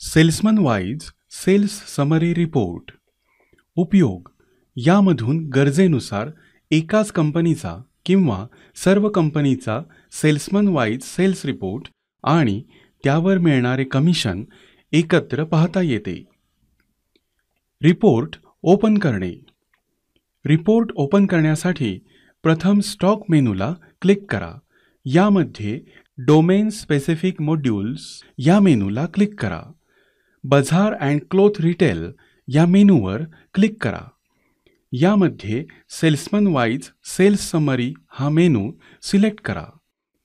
Salesman wise sales summary report. उपयोग: यामधून गरजेनुसार एकाच कंपनीचा किंवा सर्व कंपनीचा सेल्समन वाईज सेल्स रिपोर्ट आणि त्यावर मिळणारे कमिशन एकत्र पाहता येते. रिपोर्ट ओपन करणे. रिपोर्ट ओपन करण्यासाठी प्रथम स्टॉक मेनूला क्लिक करा. यामध्ये डोमेन स्पेसिफिक मॉड्यूल्स या मेनूला क्लिक करा. बाजार अँड क्लोथ रिटेल या मेनूवर क्लिक करा. यामध्ये सेल्समन वाईज सेल्स समरी हा मेनू सिलेक्ट करा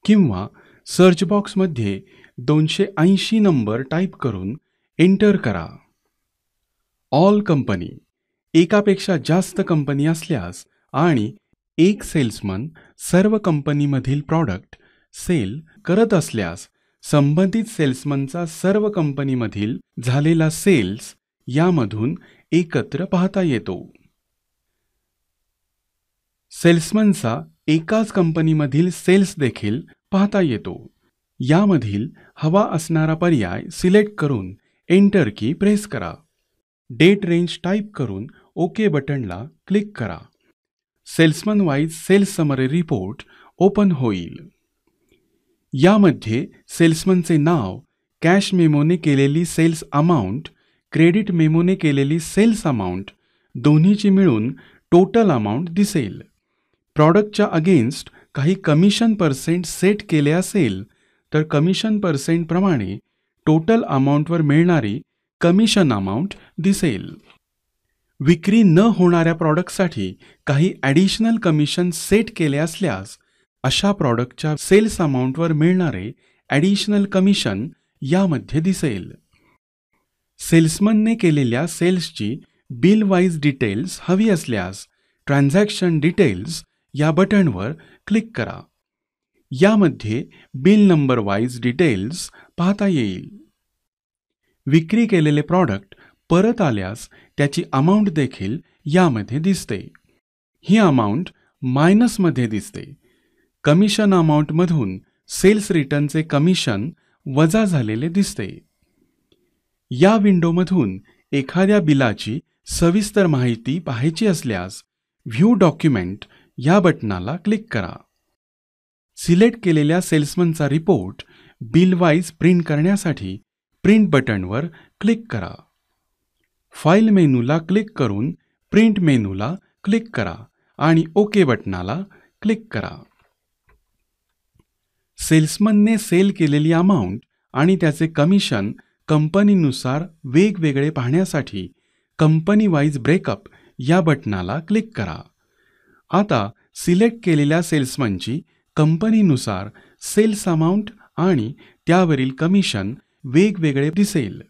किंवा सर्च बॉक्समध्ये 280 नंबर टाईप करून एंटर करा. All company. एकापेक्षा जास्त कंपनी असल्यास आणि एक सेल्समन सर्व कंपनीमधील प्रॉडक्ट सेल करत असल्यास संबंधित सेल्समनचा सर्व कंपनीमधील झालेला सेल्स यामधून एकत्र पाहता येतो. सेल्समनचा एकाच कंपनीमधील सेल्स देखील पाहता येतो. यामधील हवा असणारा पर्याय सिलेक्ट करून एंटर की प्रेस करा. डेट रेंज टाईप करून ओके बटनला क्लिक करा. Salesman wise sales summary report open होईल. यामध्ये सेल्समनचे नाव, कॅश मेमोने केलेली सेल्स अमाऊंट, क्रेडिट मेमोने केलेली सेल्स अमाऊंट दोन्हीची मिळून टोटल अमाऊंट दिसेल. प्रॉडक्टच्या अगेन्स्ट काही कमिशन पर्सेंट सेट केले असेल तर कमिशन पर्सेंट प्रमाणे टोटल अमाऊंटवर मिळणारी कमिशन अमाऊंट दिसेल. विक्री न होणाऱ्या प्रॉडक्टसाठी काही ॲडिशनल कमिशन सेट केले असल्यास अशा प्रॉडक्टच्या सेल्स अमाऊंटवर मिळणारे ॲडिशनल कमिशन यामध्ये दिसेल. सेल्समनने केलेल्या सेल्सची बिल वाईज डिटेल्स हवी असल्यास ट्रान्झॅक्शन डिटेल्स या बटनवर क्लिक करा. यामध्ये बिल नंबर वाईज डिटेल्स पाहता येईल. विक्री केलेले प्रॉडक्ट परत आल्यास त्याची अमाऊंट देखील यामध्ये दिसते. ही अमाऊंट मायनसमध्ये दिसते. कमिशन अमाऊंटमधून सेल्स रिटर्नचे कमिशन वजा झालेले दिसते. या विंडोमधून एखाद्या बिलाची सविस्तर माहिती पाहायची असल्यास व्ह्यू डॉक्युमेंट या बटनाला क्लिक करा. सिलेक्ट केलेल्या सेल्समनचा रिपोर्ट बिल वाईज प्रिंट करण्यासाठी प्रिंट बटनवर क्लिक करा. फाईल मेनूला क्लिक करून प्रिंट मेनूला क्लिक करा आणि ओके बटनाला क्लिक करा. सेल्समनने सेल केलेली अमाऊंट आणि त्याचे कमिशन कंपनीनुसार वेगवेगळे पाहण्यासाठी कंपनी वाईज ब्रेकअप या बटनाला क्लिक करा. आता सिलेक्ट केलेल्या सेल्समनची कंपनीनुसार सेल्स अमाऊंट आणि त्यावरील कमिशन वेगवेगळे दिसेल.